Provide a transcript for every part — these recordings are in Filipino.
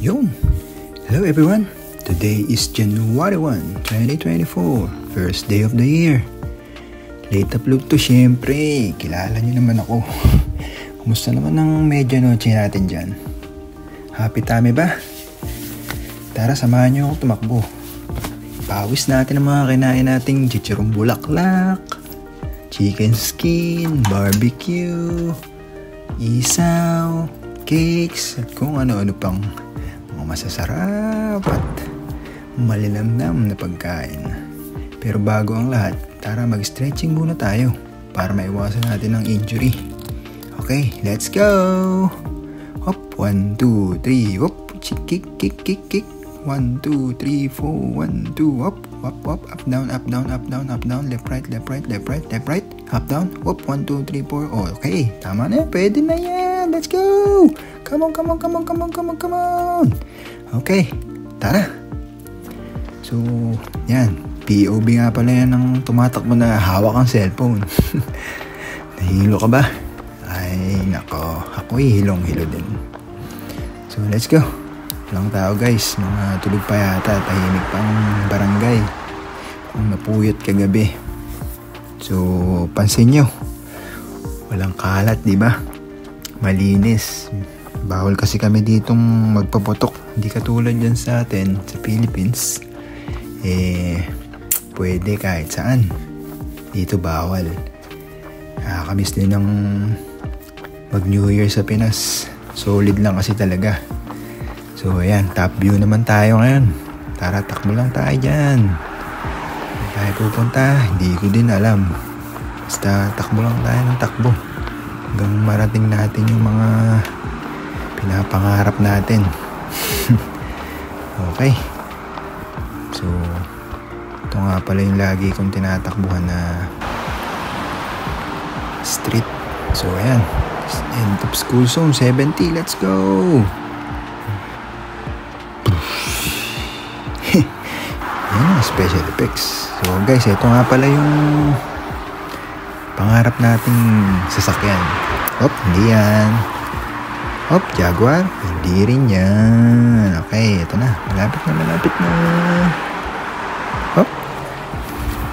Yun! Hello everyone! Today is January 1, 2024. First day of the year. Late upload to syempre. Kilala niyo naman ako. Kumusta naman ang medianoche natin dyan? Happy tami ba? Tara, samahan niyo ako tumakbo. Pawis natin ang mga kinain nating chicharong bulaklak, chicken skin, barbecue, isaw, cakes, at kung ano-ano pang mga masasarap at malinamnam na pagkain. Pero bago ang lahat, tara mag-stretching muna tayo para maiwasan natin ang injury. Okay, let's go! Hop, 1, 2, 3, hop, kick, kick, kick, kick. 1, 2, 3, 4, 1, 2, hop, hop, hop, up, down, up, down, up, down, up, down, left, right, left, right, left, right, left, right, up, down, hop, 1, 2, 3, 4, oh, okay, tama na, pwede na yan, let's go, come on, come on, come on, come on, come on, come on, okay, tara, so, yan, POV nga pala yan ng tumatakbo na hawak ang cellphone, nahilo ka ba? Ay, nako, ako'y hilong-hilo din, so, let's go. Walang tao guys, mga tulog pa yata, tahimik pang barangay kung napuyot kagabi. So pansin nyo, walang kalat, diba? Malinis. Bawal kasi kami ditong magpaputok, hindi katulad dyan sa atin sa Philippines, pwede kahit saan. Dito bawal. Nakakamiss din ng mag New Year sa Pinas. Solid lang kasi talaga. So ayan, top view naman tayo ngayon. Tara, takbo lang tayo dyan. Saan tayo pupunta? Hindi ko din alam. Basta takbo lang tayo ng takbo hanggang marating natin yung mga pinapangarap natin. Okay. So ito nga pala yung lagi kong tinatakbuhan na street. So ayan, end of school zone 70. Let's go! Special effects. So guys, ito nga pala yung pangarap nating sasakyan. Hop, hindi yan. Hop, Jaguar. Hindi rin yan. Okay, ito na. Malapit na, malapit na. Hop.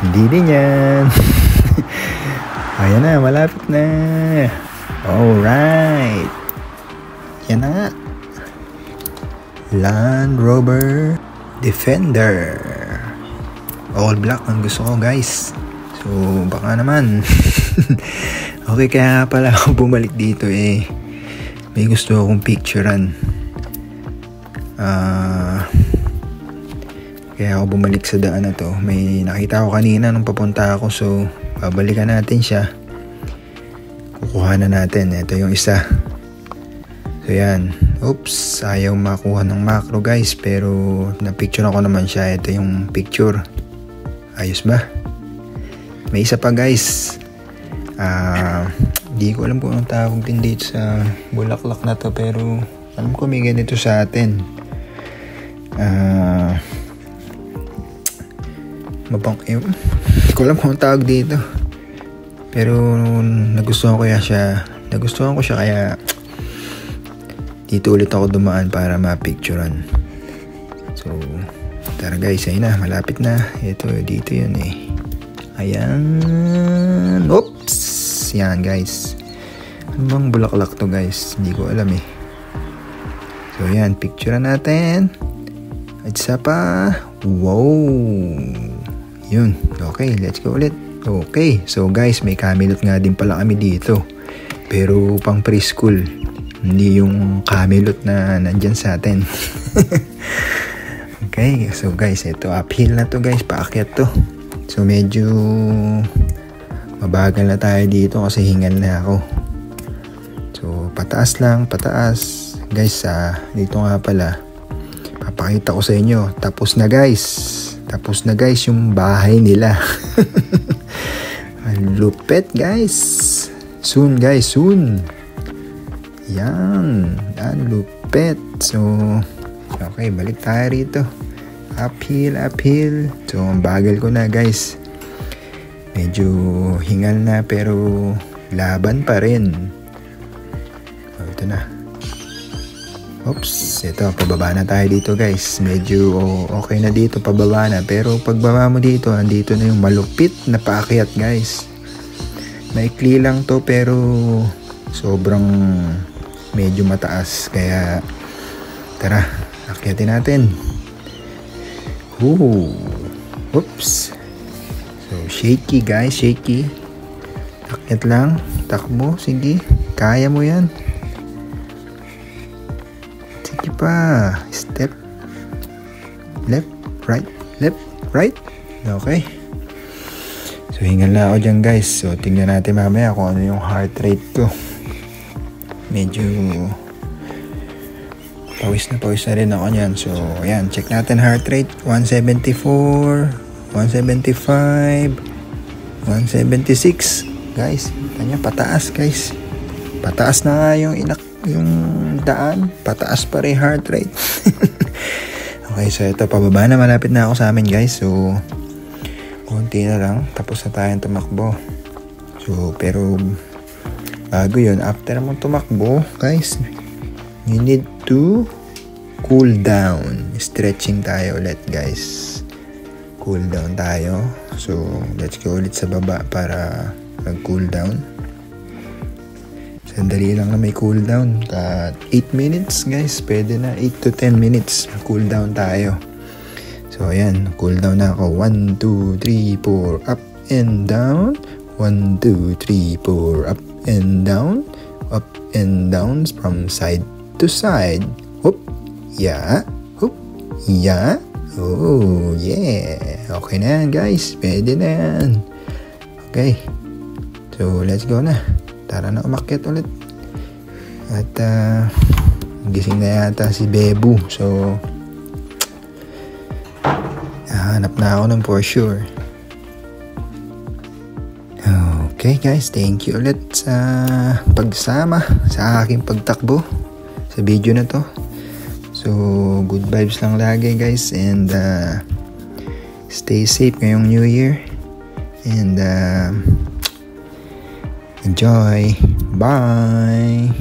Hindi din yan. Ayan na, malapit na. Alright. Yan na nga. Land Rover Defender. All black ang gusto ko guys. So baka naman. Okay, kaya pala ako bumalik dito may gusto akong picturean. Kaya ako bumalik sa daan na to. May nakita ko kanina nung papunta ako. So babalikan natin siya. Kukuha na natin. Ito yung isa. So yan. Oops, ayaw makuha ng macro guys. Pero na-picture ako naman siya. Ito yung picture. Ayos ba? May isa pa guys. Di ko alam kung anong tawag din dito sa bulaklak na to. Pero alam ko may ganito sa atin. Di ko alam kung anong tawag dito. Pero nagustuhan ko siya. Nagustuhan ko siya kaya dito ulit ako dumaan para ma-picturean. So tara guys, ayun na, malapit na. Ito, dito yun Ayan. Oops! Yan guys. Ano bang bulaklak to guys? Hindi ko alam So yan, picture natin. At isa pa. Wow! Yun. Okay, let's go ulit. Okay, so guys, may camelot nga din pala kami dito. Pero pang preschool. Hindi yung camelot na nandyan sa atin. Okay, so guys, ito uphill na to guys, paakyat to. So medyo mabagal na tayo dito kasi hingal na ako. So pataas lang, pataas. Guys, dito nga pala, papakita ko sa inyo. Tapos na guys. Tapos na guys yung bahay nila. Ang lupet guys. Soon guys, soon. Yan, ang lupet. So okay, balik tayo rito. Uphill, uphill. So, ang bagal ko na guys. Medyo hingal na pero laban pa rin. Oh, ito na. Oops, ito, pababa na tayo dito guys. Medyo okay na dito, pababa na. Pero pagbaba mo dito, andito na yung malupit na paakyat guys. Maikli lang to pero sobrang medyo mataas. Kaya tara, akyatin natin. Oops. So shaky guys, shaky. Akyat lang, takbo, sige. Kaya mo yan. Sige pa. Step. Left, right, left, right. Okay. So, hingal na ako dyan guys. So, tingnan natin mamaya kung ano yung heart rate ko. Medyo pawis na rin ako nyan. So, ayan. Check natin heart rate. 174, 175, 176. Guys, kanya pataas guys. Pataas na nga yung daan. Pataas pa rin heart rate. Okay, so ito, pababa na. Malapit na ako sa amin guys. So, konti na lang. Tapos na tayong tumakbo. So, pero bago yun, after mo tumakbo, guys, you need to cool down. Stretching tayo ulit guys. Cool down tayo. So, let's go ulit sa baba para mag-cool down. Sandali lang na may cooldown. 8 minutes guys. Pwede na 8 to 10 minutes. Cooldown tayo. So ayan. Cooldown na ako. 1, 2, 3, 4. Up and down. 1, 2, 3, 4. Up and down. Up and down. From side to side. Hoop. Yeah. Hoop. Yeah. Oh yeah. Okay na yan guys. Pwede na yan. Okay. So let's go na. Tara na umakyat ulit. At gising na yata si Bebu. So hanap na ako nun for sure. Okay guys, thank you ulit sa pagsama sa aking pagtakbo sa video na to. So good vibes lang lagi guys. And stay safe ngayong New Year. And enjoy. Bye.